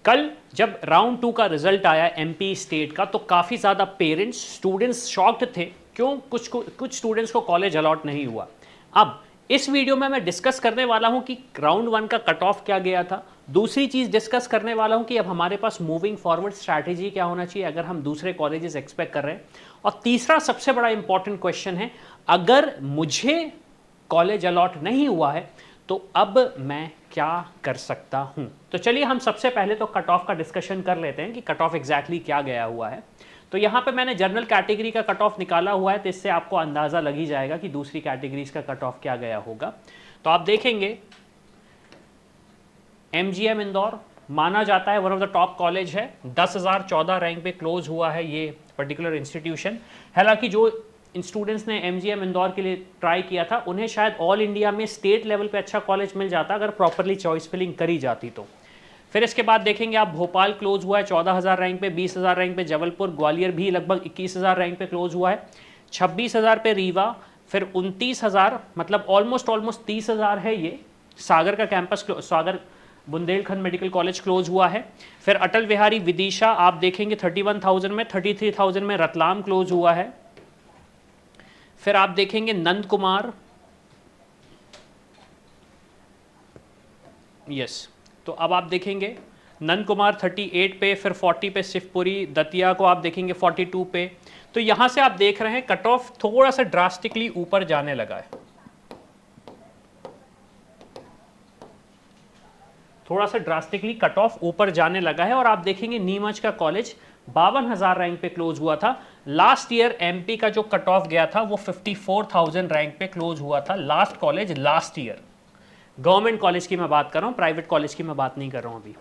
कल जब राउंड 2 का रिजल्ट आया एमपी स्टेट का, तो काफ़ी ज़्यादा पेरेंट्स स्टूडेंट्स शॉक्ड थे। क्यों? कुछ स्टूडेंट्स को कॉलेज अलॉट नहीं हुआ। अब इस वीडियो में मैं डिस्कस करने वाला हूं कि राउंड 1 का कट ऑफ क्या गया था। दूसरी चीज़ डिस्कस करने वाला हूं कि अब हमारे पास मूविंग फॉरवर्ड स्ट्रैटेजी क्या होना चाहिए अगर हम दूसरे कॉलेजेस एक्सपेक्ट कर रहे हैं। और तीसरा सबसे बड़ा इंपॉर्टेंट क्वेश्चन है, अगर मुझे कॉलेज अलॉट नहीं हुआ है तो अब मैं क्या कर सकता हूं। तो चलिए हम सबसे पहले तो कट ऑफ का डिस्कशन कर लेते हैं कि कट ऑफ एग्जैक्टली क्या गया हुआ है। तो यहां पे मैंने जनरल कैटेगरी का कट ऑफ निकाला हुआ है, तो इससे आपको अंदाजा लग ही जाएगा कि दूसरी कैटेगरीज का कट ऑफ क्या गया होगा। तो आप देखेंगे एमजीएम इंदौर माना जाता है one of the top college है, 10,014 रैंक पे क्लोज हुआ है ये पर्टिकुलर इंस्टीट्यूशन। हालांकि जो स्टूडेंट्स ने एमजीएम इंदौर के लिए ट्राई किया था उन्हें शायद ऑल इंडिया में स्टेट लेवल पे अच्छा कॉलेज मिल जाता अगर प्रॉपरली चॉइस फिलिंग करी जाती तो। फिर इसके बाद देखेंगे आप भोपाल क्लोज हुआ है 14,000 रैंक पे, 20,000 रैंक पे जबलपुर, ग्वालियर भी लगभग 21,000 रैंक पे क्लोज हुआ है, 26,000 पे रीवा, फिर 29,000 मतलब ऑलमोस्ट 30,000 है ये सागर का कैंपस, सागर बुंदेलखंड मेडिकल कॉलेज क्लोज हुआ है। फिर अटल बिहारी विदिशा आप देखेंगे 31,000 में, 33,000 में रतलाम क्लोज हुआ है। फिर आप देखेंगे नंद कुमार, यस, तो अब आप देखेंगे नंद कुमार 38 पे, फिर 40 पे शिवपुरी, दतिया को आप देखेंगे 42 पे। तो यहां से आप देख रहे हैं कट ऑफ थोड़ा सा ड्रास्टिकली ऊपर जाने लगा है, थोड़ा सा ड्रास्टिकली कट ऑफ ऊपर जाने लगा है। और आप देखेंगे नीमच का कॉलेज 52,000 रैंक पे क्लोज हुआ था। लास्ट ईयर एमपी का जो कट ऑफ गया था वो 54,000 रैंक पे क्लोज हुआ था last college last year. Government college की मैं बात कर रहा हूँ, प्राइवेट कॉलेज की मैं बात नहीं कर रहा हूँ अभी।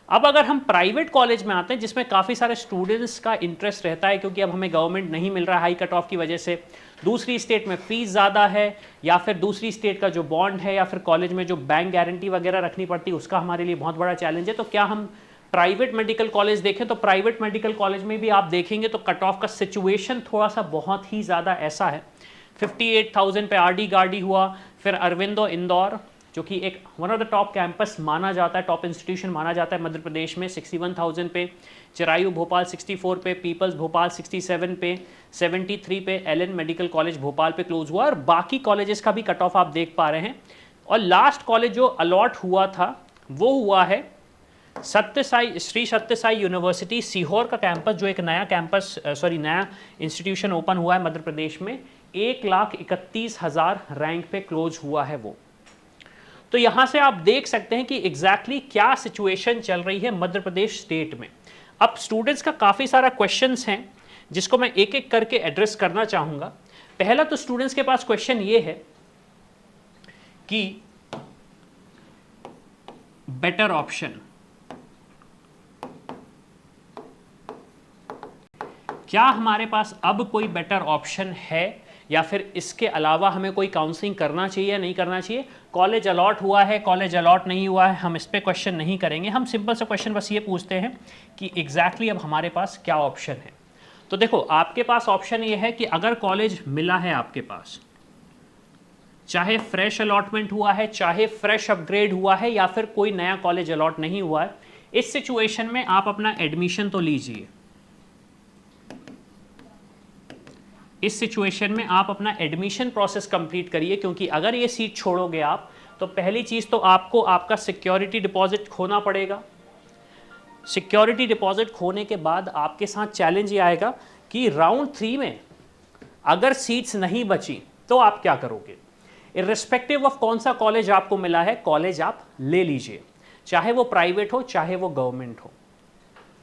अब अगर हम प्राइवेट कॉलेज में आते हैं जिसमें काफ़ी सारे स्टूडेंट्स का इंटरेस्ट रहता है, क्योंकि अब हमें गवर्नमेंट नहीं मिल रहा हाई कट ऑफ की वजह से, दूसरी स्टेट में फीस ज़्यादा है, या फिर दूसरी स्टेट का जो बॉन्ड है, या फिर कॉलेज में जो बैंक गारंटी वगैरह रखनी पड़ती है उसका हमारे लिए बहुत बड़ा चैलेंज है। तो क्या हम प्राइवेट मेडिकल कॉलेज देखें? तो प्राइवेट मेडिकल कॉलेज में भी आप देखेंगे तो कट ऑफ का सिचुएशन थोड़ा सा बहुत ही ज़्यादा ऐसा है। 58,000 पे आरडी गार्डी हुआ, फिर अरविंदो इंदौर जो कि एक one of the top campus माना जाता है, टॉप इंस्टीट्यूशन माना जाता है मध्य प्रदेश में, 61,000 पे, चिरायू भोपाल 64 पे, पीपल्स भोपाल 67 पे, 73 पे एलएन मेडिकल कॉलेज भोपाल पे क्लोज हुआ। और बाकी कॉलेजेस का भी कट ऑफ आप देख पा रहे हैं। और लास्ट कॉलेज जो अलॉट हुआ था वो हुआ है श्री सत्य साई यूनिवर्सिटी सीहोर का कैंपस, जो एक नया कैंपस नया इंस्टीट्यूशन ओपन हुआ है मध्य प्रदेश में, 1,31,000 रैंक पे क्लोज हुआ है वो। तो यहां से आप देख सकते हैं कि एग्जैक्टली क्या सिचुएशन चल रही है मध्य प्रदेश स्टेट में। अब स्टूडेंट्स का काफ़ी सारा क्वेश्चंस हैं जिसको मैं एक एक करके एड्रेस करना चाहूँगा। पहला तो स्टूडेंट्स के पास क्वेश्चन ये है कि बेटर ऑप्शन, क्या हमारे पास अब कोई बेटर ऑप्शन है, या फिर इसके अलावा हमें कोई काउंसलिंग करना चाहिए या नहीं करना चाहिए। कॉलेज अलॉट हुआ है, कॉलेज अलॉट नहीं हुआ है, हम इस पर क्वेश्चन नहीं करेंगे। हम सिंपल सा क्वेश्चन बस ये पूछते हैं कि एग्जैक्टली अब हमारे पास क्या ऑप्शन है। तो देखो आपके पास ऑप्शन ये है कि अगर कॉलेज मिला है आपके पास, चाहे फ्रेश अलॉटमेंट हुआ है, चाहे फ्रेश अपग्रेड हुआ है, या फिर कोई नया कॉलेज अलॉट नहीं हुआ है, इस सिचुएशन में आप अपना एडमिशन तो लीजिए। इस सिचुएशन में आप अपना एडमिशन प्रोसेस कंप्लीट करिए, क्योंकि अगर ये सीट छोड़ोगे आप तो पहली चीज़ तो आपको आपका सिक्योरिटी डिपॉजिट खोना पड़ेगा। सिक्योरिटी डिपॉजिट खोने के बाद आपके साथ चैलेंज ये आएगा कि राउंड 3 में अगर सीट्स नहीं बची तो आप क्या करोगे। इर्रिस्पेक्टिव ऑफ कौन सा कॉलेज आपको मिला है, कॉलेज आप ले लीजिए, चाहे वो प्राइवेट हो चाहे वो गवर्नमेंट हो।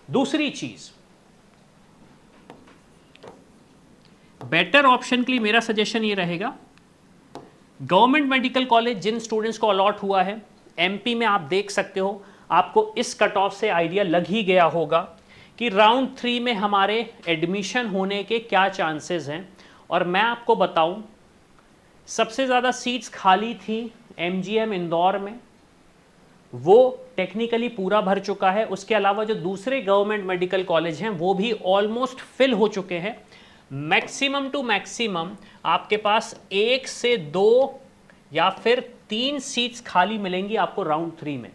दूसरी चीज़, बेटर ऑप्शन के लिए मेरा सजेशन ये रहेगा, गवर्नमेंट मेडिकल कॉलेज जिन स्टूडेंट्स को अलॉट हुआ है एमपी में, आप देख सकते हो, आपको इस कट ऑफ से आइडिया लग ही गया होगा कि राउंड 3 में हमारे एडमिशन होने के क्या चांसेस हैं। और मैं आपको बताऊं, सबसे ज़्यादा सीट्स खाली थी एमजीएम इंदौर में, वो टेक्निकली पूरा भर चुका है। उसके अलावा जो दूसरे गवर्नमेंट मेडिकल कॉलेज हैं वो भी ऑलमोस्ट फिल हो चुके हैं। मैक्सिमम टू मैक्सिमम आपके पास 1 से 2 या फिर 3 सीट्स खाली मिलेंगी आपको राउंड 3 में।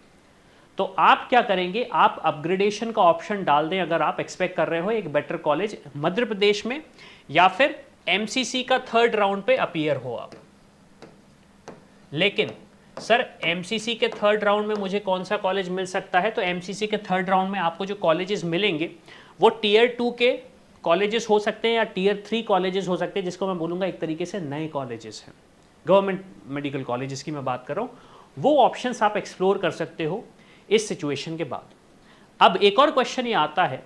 तो आप क्या करेंगे, आप अपग्रेडेशन का ऑप्शन डाल दें अगर आप एक्सपेक्ट कर रहे हो एक बेटर कॉलेज मध्य प्रदेश में, या फिर एमसीसी का थर्ड राउंड पे अपीयर हो आप। लेकिन सर एमसीसी के थर्ड राउंड में मुझे कौन सा कॉलेज मिल सकता है, तो एमसीसी के थर्ड राउंड में आपको जो कॉलेजेस मिलेंगे वो टीयर 2 के कॉलेजेस हो सकते हैं या टीयर 3 कॉलेजेस हो सकते हैं, जिसको मैं बोलूँगा एक तरीके से नए कॉलेजेस हैं, गवर्नमेंट मेडिकल कॉलेजेस की मैं बात कर रहा हूँ। वो ऑप्शंस आप एक्सप्लोर कर सकते हो इस सिचुएशन के बाद। अब एक और क्वेश्चन ये आता है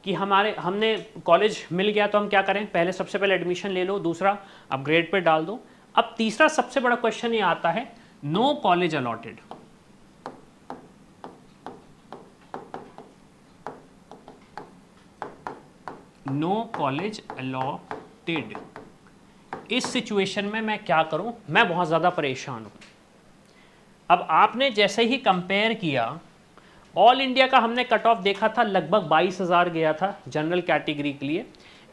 कि हमने कॉलेज मिल गया तो हम क्या करें, पहले सबसे पहले एडमिशन ले लो, दूसरा अपग्रेड पे डाल दो। अब तीसरा सबसे बड़ा क्वेश्चन ये आता है, no college allotted. No college allotted, इस सिचुएशन में मैं क्या करूं, मैं बहुत ज़्यादा परेशान हूं। अब आपने जैसे ही कंपेयर किया, ऑल इंडिया का हमने कट ऑफ देखा था लगभग 22,000 गया था जनरल कैटेगरी के लिए।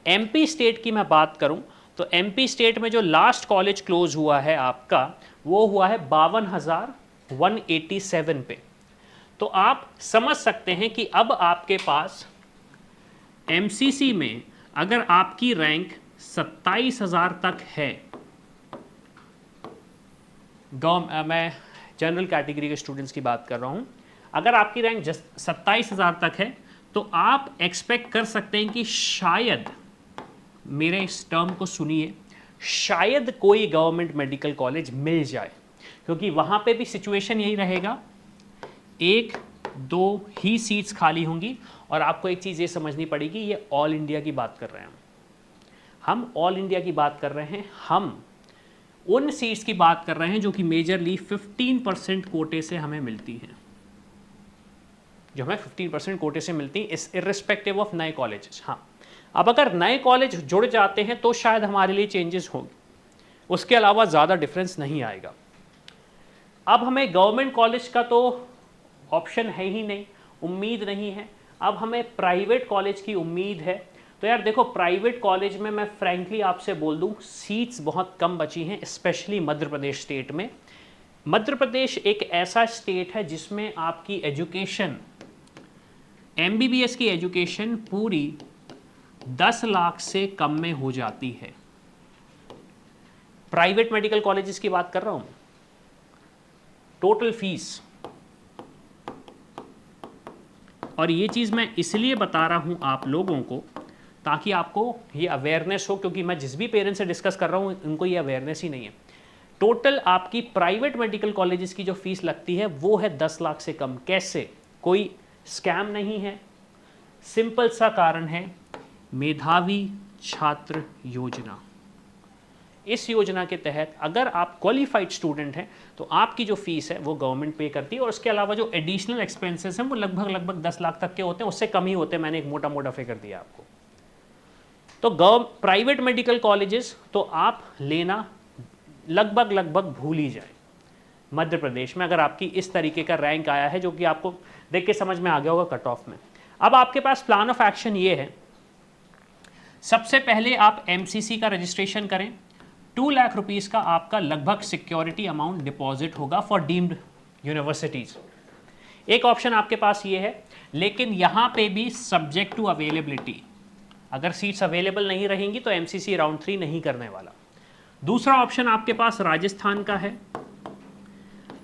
एमपी स्टेट की मैं बात करूं तो एमपी स्टेट में जो लास्ट कॉलेज क्लोज हुआ है आपका, वो हुआ है 52,187 पे। तो आप समझ सकते हैं कि अब आपके पास एमसीसी में अगर आपकी रैंक 27,000 तक है, मैं जनरल कैटेगरी के स्टूडेंट्स की बात कर रहा हूं, अगर आपकी रैंक 27,000 तक है तो आप एक्सपेक्ट कर सकते हैं कि शायद, मेरे इस टर्म को सुनिए, शायद कोई गवर्नमेंट मेडिकल कॉलेज मिल जाए, क्योंकि वहां पे भी सिचुएशन यही रहेगा, 1-2 ही सीट्स खाली होंगी। और आपको एक चीज़ ये समझनी पड़ेगी, ये ऑल इंडिया की बात कर रहे हैं हम ऑल इंडिया की बात कर रहे हैं, हम उन सीट्स की बात कर रहे हैं जो कि मेजरली 15% कोटे से हमें मिलती हैं, जो हमें 15% कोटे से मिलती हैं, इस इर्रिस्पेक्टिव ऑफ नए कॉलेजेस। हाँ, अब अगर नए कॉलेज जुड़ जाते हैं तो शायद हमारे लिए चेंजेस होंगे, उसके अलावा ज़्यादा डिफरेंस नहीं आएगा। अब हमें गवर्नमेंट कॉलेज का तो ऑप्शन है ही नहीं, उम्मीद नहीं है, अब हमें प्राइवेट कॉलेज की उम्मीद है। तो यार देखो, प्राइवेट कॉलेज में मैं फ्रैंकली आपसे बोल दूं, सीट्स बहुत कम बची हैं, स्पेशली मध्य प्रदेश स्टेट में। मध्य प्रदेश एक ऐसा स्टेट है जिसमें आपकी एजुकेशन, एमबीबीएस की एजुकेशन पूरी 10 लाख से कम में हो जाती है। प्राइवेट मेडिकल कॉलेजेस की बात कर रहा हूं, टोटल फीस। और ये चीज़ मैं इसलिए बता रहा हूं आप लोगों को ताकि आपको ये अवेयरनेस हो, क्योंकि मैं जिस भी पेरेंट्स से डिस्कस कर रहा हूँ उनको ये अवेयरनेस ही नहीं है। टोटल आपकी प्राइवेट मेडिकल कॉलेजेस की जो फीस लगती है वो है 10 लाख से कम। कैसे? कोई स्कैम नहीं है, सिंपल सा कारण है, मेधावी छात्र योजना। इस योजना के तहत अगर आप क्वालिफाइड स्टूडेंट हैं तो आपकी जो फीस है वो गवर्नमेंट पे करती है, और उसके अलावा जो एडिशनल एक्सपेंसेस हैं वो लगभग 10 लाख तक के होते हैं, उससे कम ही होते हैं। मैंने एक मोटा फिगर दिया आपको। तो प्राइवेट मेडिकल कॉलेजेस तो आप लेना लगभग भूल ही जाए मध्य प्रदेश में, अगर आपकी इस तरीके का रैंक आया है, जो कि आपको देख के समझ में आ गया होगा कट ऑफ में। अब आपके पास प्लान ऑफ एक्शन ये है, सबसे पहले आप एमसीसी का रजिस्ट्रेशन करें। 2 लाख रुपीस का आपका लगभग सिक्योरिटी अमाउंट डिपॉजिट होगा फॉर डीम्ड यूनिवर्सिटीज। एक ऑप्शन आपके पास ये है, लेकिन यहां पे भी सब्जेक्ट टू अवेलेबिलिटी, अगर सीट्स अवेलेबल नहीं रहेंगी तो एमसीसी राउंड 3 नहीं करने वाला। दूसरा ऑप्शन आपके पास राजस्थान का है,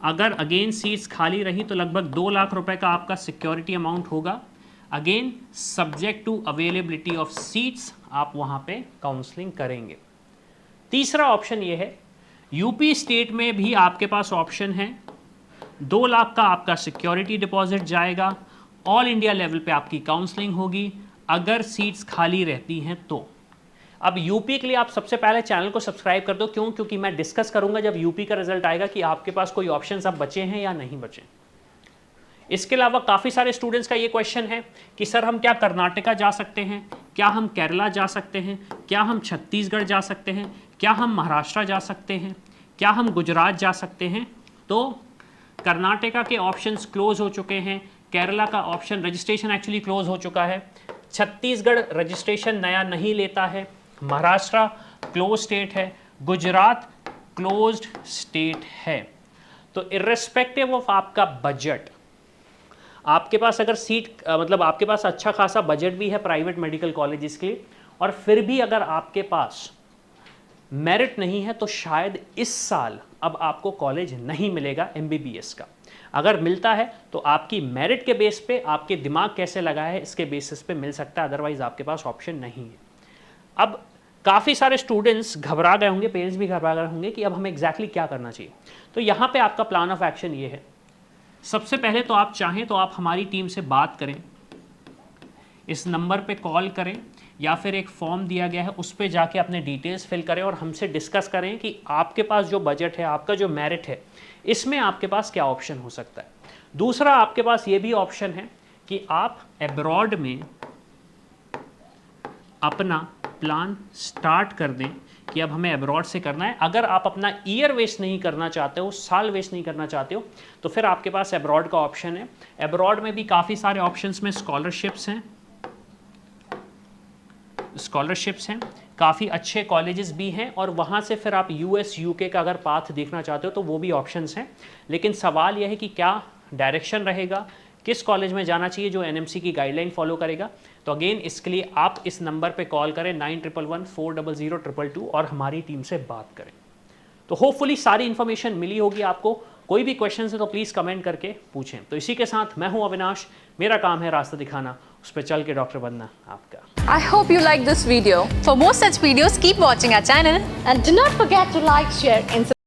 अगर अगेन सीट्स खाली रही तो लगभग 2 लाख रुपए का आपका सिक्योरिटी अमाउंट होगा, again subject to availability of seats, आप वहां पे काउंसलिंग करेंगे। तीसरा ऑप्शन ये है, यूपी स्टेट में भी आपके पास ऑप्शन है, 2 लाख का आपका सिक्योरिटी डिपॉजिट जाएगा, ऑल इंडिया लेवल पे आपकी काउंसलिंग होगी अगर सीट्स खाली रहती हैं तो। अब यूपी के लिए आप सबसे पहले चैनल को सब्सक्राइब कर दो, क्यों? क्योंकि मैं डिस्कस करूंगा जब यूपी का रिजल्ट आएगा कि आपके पास कोई ऑप्शंस अब बचे हैं या नहीं बचे। इसके अलावा काफ़ी सारे स्टूडेंट्स का ये क्वेश्चन है कि सर हम क्या कर्नाटका जा सकते हैं, क्या हम केरला जा सकते हैं, क्या हम छत्तीसगढ़ जा सकते हैं, क्या हम महाराष्ट्र जा सकते हैं, क्या हम गुजरात जा सकते हैं? तो कर्नाटका के ऑप्शंस क्लोज हो चुके हैं, केरला का ऑप्शन रजिस्ट्रेशन एक्चुअली क्लोज हो चुका है, छत्तीसगढ़ रजिस्ट्रेशन नया नहीं लेता है, महाराष्ट्र क्लोज स्टेट है, गुजरात क्लोज्ड स्टेट है। तो इर्रेस्पेक्टिव ऑफ आपका बजट, आपके पास अगर सीट मतलब आपके पास अच्छा खासा बजट भी है प्राइवेट मेडिकल कॉलेजेस के लिए, और फिर भी अगर आपके पास मेरिट नहीं है, तो शायद इस साल अब आपको कॉलेज नहीं मिलेगा एमबीबीएस का। अगर मिलता है तो आपकी मेरिट के बेस पे, आपके दिमाग कैसे लगा है इसके बेसिस पे मिल सकता है, अदरवाइज आपके पास ऑप्शन नहीं है। अब काफ़ी सारे स्टूडेंट्स घबरा गए होंगे, पेरेंट्स भी घबरा गए होंगे कि अब हमें एग्जैक्टली क्या करना चाहिए। तो यहाँ पे आपका प्लान ऑफ एक्शन ये है, सबसे पहले तो आप चाहें तो आप हमारी टीम से बात करें, इस नंबर पे कॉल करें, या फिर एक फॉर्म दिया गया है उस पर जाके अपने डिटेल्स फिल करें और हमसे डिस्कस करें कि आपके पास जो बजट है, आपका जो मेरिट है, इसमें आपके पास क्या ऑप्शन हो सकता है। दूसरा, आपके पास ये भी ऑप्शन है कि आप अब्रॉड में अपना प्लान स्टार्ट कर दें कि अब हमें अब्रॉड से करना है। अगर आप अपना ईयर वेस्ट नहीं करना चाहते हो, साल वेस्ट नहीं करना चाहते हो, तो फिर आपके पास अब्रॉड का ऑप्शन है। अब्रॉड में भी काफ़ी सारे ऑप्शंस में स्कॉलरशिप्स हैं, काफ़ी अच्छे कॉलेजेस भी हैं, और वहाँ से फिर आप यूएस यूके का अगर पाथ देखना चाहते हो तो वो भी ऑप्शंस हैं। लेकिन सवाल यह है कि क्या डायरेक्शन रहेगा, किस कॉलेज में जाना चाहिए जो एनएमसी की गाइडलाइन फॉलो करेगा। तो अगेन इसके लिए आप इस नंबर पे कॉल करें 9111400222 और हमारी टीम से बात करें। तो होपफुली सारी इन्फॉर्मेशन मिली होगी आपको। कोई भी क्वेश्चन है तो प्लीज़ कमेंट करके पूछें। तो इसी के साथ मैं हूं अविनाश, मेरा काम है रास्ता दिखाना, उस पर चल के डॉक्टर बनना आपका। I hope you like this video. For more such videos, keep watching our channel And do not forget to like, share, and subscribe.